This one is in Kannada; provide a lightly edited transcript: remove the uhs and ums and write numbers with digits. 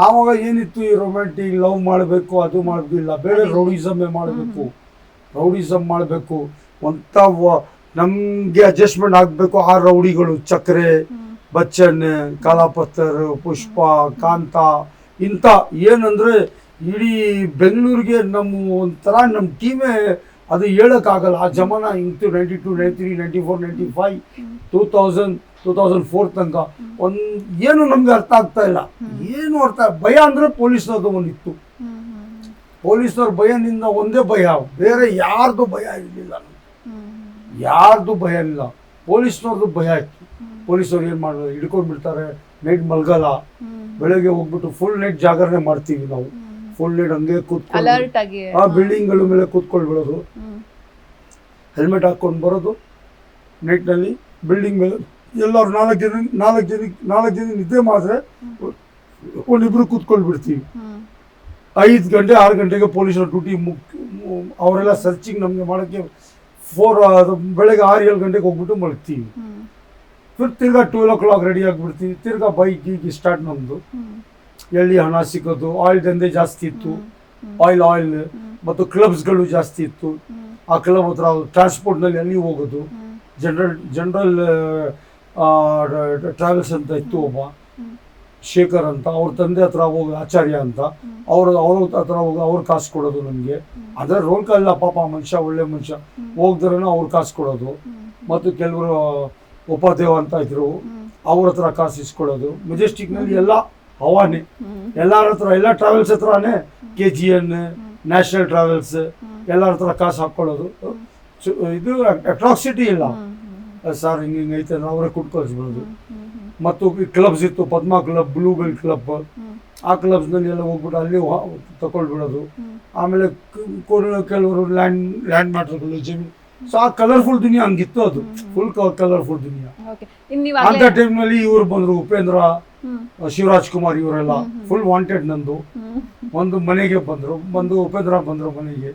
ಆವಾಗ ಏನಿತ್ತು ಈ ರೊಮ್ಯಾಂಟಿಕ್ ಲವ್ ಮಾಡಬೇಕು ಅದು ಮಾಡಬೇಕು, ಇಲ್ಲ ಬೇರೆ ರೌಡಿಸಮ್ಮೇ ಮಾಡಬೇಕು, ರೌಡಿಸಮ್ ಮಾಡಬೇಕು ಅಂತ ನಮಗೆ ಅಡ್ಜಸ್ಟ್ಮೆಂಟ್ ಆಗಬೇಕು. ಆ ರೌಡಿಗಳು ಚಕ್ರೆ, ಬಚ್ಚನ್, ಕಾಲಾಪತ್ತರ್, ಪುಷ್ಪ, ಕಾಂತ ಇಂಥ ಏನಂದರೆ ಇಡೀ ಬೆಂಗಳೂರಿಗೆ ನಮ್ಮ ಒಂಥರ ನಮ್ಮ ಟೀಮೇ ಅದು ಹೇಳೋಕ್ಕಾಗಲ್ಲ. ಆ ಜಮಾನ ಇಂಟು 92, 93, 94, 95, 2000, 2004 ತನಕ ಒಂದು ಏನು ನಮಗೆ ಅರ್ಥ ಆಗ್ತಾ ಇಲ್ಲ. ಏನು ಭಯ ಅಂದರೆ ಪೊಲೀಸ್ನವ್ರದ್ದು ಒಂದಿತ್ತು. ಪೊಲೀಸ್ನವ್ರ ಭಯದಿಂದ ಒಂದೇ ಭಯ, ಬೇರೆ ಯಾರ್ದು ಭಯ ಇರಲಿಲ್ಲ. ಯಾರ್ದು ಭಯ ಇಲ್ಲ, ಪೊಲೀಸ್ನವ್ರದ್ದು ಭಯ ಇತ್ತು. ಪೊಲೀಸವ್ರು ಏನು ಮಾಡೋದು, ಹಿಡ್ಕೊಂಡು ಬಿಡ್ತಾರೆ, ನೈಟ್ ಮಲ್ಗಲ್ಲ, ಬೆಳಗ್ಗೆ ಹೋಗ್ಬಿಟ್ಟು ಫುಲ್ ನೈಟ್ ಜಾಗರಣೆ ಮಾಡ್ತೀವಿ ನಾವು. ಫುಲ್ ನೈಟ್ ಹಂಗೆ ಕೂತ್ಕೊಂಡು ಆ ಬಿಲ್ಡಿಂಗ್ಗಳ ಮೇಲೆ ಕೂತ್ಕೊಳ್ಬಿಡೋದು, ಹೆಲ್ಮೆಟ್ ಹಾಕ್ಕೊಂಡು ಬರೋದು ನೈಟ್ನಲ್ಲಿ ಬಿಲ್ಡಿಂಗ್ ಮೇಲೆ. ಎಲ್ಲರೂ ನಾಲ್ಕು ಜನ ನಿದ್ದೆ ಮಾಡಿದ್ರೆ ಒಂದಿಬ್ರು ಕೂತ್ಕೊಳ್ಬಿಡ್ತೀವಿ. 5 ಗಂಟೆ 6 ಗಂಟೆಗೆ ಪೊಲೀಸರ ಡ್ಯೂಟಿ ಅವರೆಲ್ಲ ಸರ್ಚಿಂಗ್ ನಮಗೆ ಮಾಡೋಕ್ಕೆ ಬೆಳಗ್ಗೆ 6-7 ಗಂಟೆಗೆ ಹೋಗ್ಬಿಟ್ಟು ಮಲಗ್ತೀವಿ. ತಿರ್ಗಾ 12 o'clock ರೆಡಿ ಆಗಿಬಿಡ್ತೀವಿ. ತಿರ್ಗಾ ಬೈಕ್ ಸ್ಟಾರ್ಟ್ ನಮ್ಮದು. ಎಲ್ಲಿ ಹಣ ಸಿಗೋದು, ಆಯಿಲ್ ದಂಧೆ ಜಾಸ್ತಿ ಇತ್ತು, ಆಯಿಲ್ ಮತ್ತು ಕ್ಲಬ್ಸ್ಗಳು ಜಾಸ್ತಿ ಇತ್ತು. ಆ ಕ್ಲಬ್ ಹತ್ರ ಟ್ರಾನ್ಸ್ಪೋರ್ಟ್ನಲ್ಲಿ ಅಲ್ಲಿ ಹೋಗೋದು. ಜನರಲ್ ಟ್ರಾವೆಲ್ಸ್ ಅಂತ ಇತ್ತು, ಒಬ್ಬ ಶೇಖರ್ ಅಂತ, ಅವ್ರ ತಂದೆ ಹತ್ರ ಹೋಗಿ ಆಚಾರ್ಯ ಅಂತ, ಅವ್ರ ಹತ್ರ ಹೋಗಿ ಅವ್ರು ಕಾಸು ಕೊಡೋದು ನಮಗೆ. ಅದರ ರೋಲ್ ಕಾಲ ಪಾಪ ಮನುಷ್ಯ, ಒಳ್ಳೆ ಮನುಷ್ಯ, ಹೋಗ್ದ್ರೂ ಅವ್ರು ಕಾಸು ಕೊಡೋದು. ಮತ್ತು ಕೆಲವರು ಉಪಾದೇವ ಅಂತ ಇದ್ರು, ಅವ್ರ ಹತ್ರ ಕಾಸು ಇಸ್ಕೊಳ್ಳೋದು. ಮೆಜೆಸ್ಟಿಕ್ನಲ್ಲಿ ಎಲ್ಲ ಹವಾನೆ, ಎಲ್ಲರ ಹತ್ರ, ಎಲ್ಲ ಟ್ರಾವೆಲ್ಸ್ ಹತ್ರನೇ, KGN, ನ್ಯಾಷನಲ್ ಟ್ರಾವೆಲ್ಸ್ ಎಲ್ಲರ ಹತ್ರ ಕಾಸು ಹಾಕ್ಕೊಳ್ಳೋದು. ಇದು ಅಟ್ರಾಕ್ಸಿಟಿ ಇಲ್ಲ ಸರ್, ಹಿಂಗೈತೆ ಅಂದ್ರೆ ಅವರೇ ಕೊಟ್ಟು ಕಳಿಸ್ಬಿಡೋದು. ಮತ್ತು ಕ್ಲಬ್ಸ್ ಇತ್ತು, Padma club, blue bell club, ಆ ಕ್ಲಬ್ಸ್ನಲ್ಲಿ ಎಲ್ಲ ಹೋಗ್ಬಿಟ್ಟು ಅಲ್ಲಿ ತಗೊಳ್ಬಿಡೋದು. ಆಮೇಲೆ ಕೆಲವರು ಲ್ಯಾಂಡ್ ಮ್ಯಾಟ್ರ್ಗಳು, ಜಮೀನು. ಸೊ ಆ ಕಲರ್ಫುಲ್ ದುನಿಯಾ ಹಂಗಿತ್ತು, ಅದು ಫುಲ್ ಕಲರ್ಫುಲ್ ದುನಿಯಾ. ಅಂತ ಟೈಮ್ನಲ್ಲಿ ಇವ್ರು ಬಂದರು, ಉಪೇಂದ್ರ, ಶಿವರಾಜ್ ಕುಮಾರ್, ಇವರೆಲ್ಲ ಫುಲ್ ವಾಂಟೆಡ್. ನಂದು ಒಂದು ಮನೆಗೆ ಬಂದರು, ಉಪೇಂದ್ರ ಬಂದರು ಮನೆಗೆ.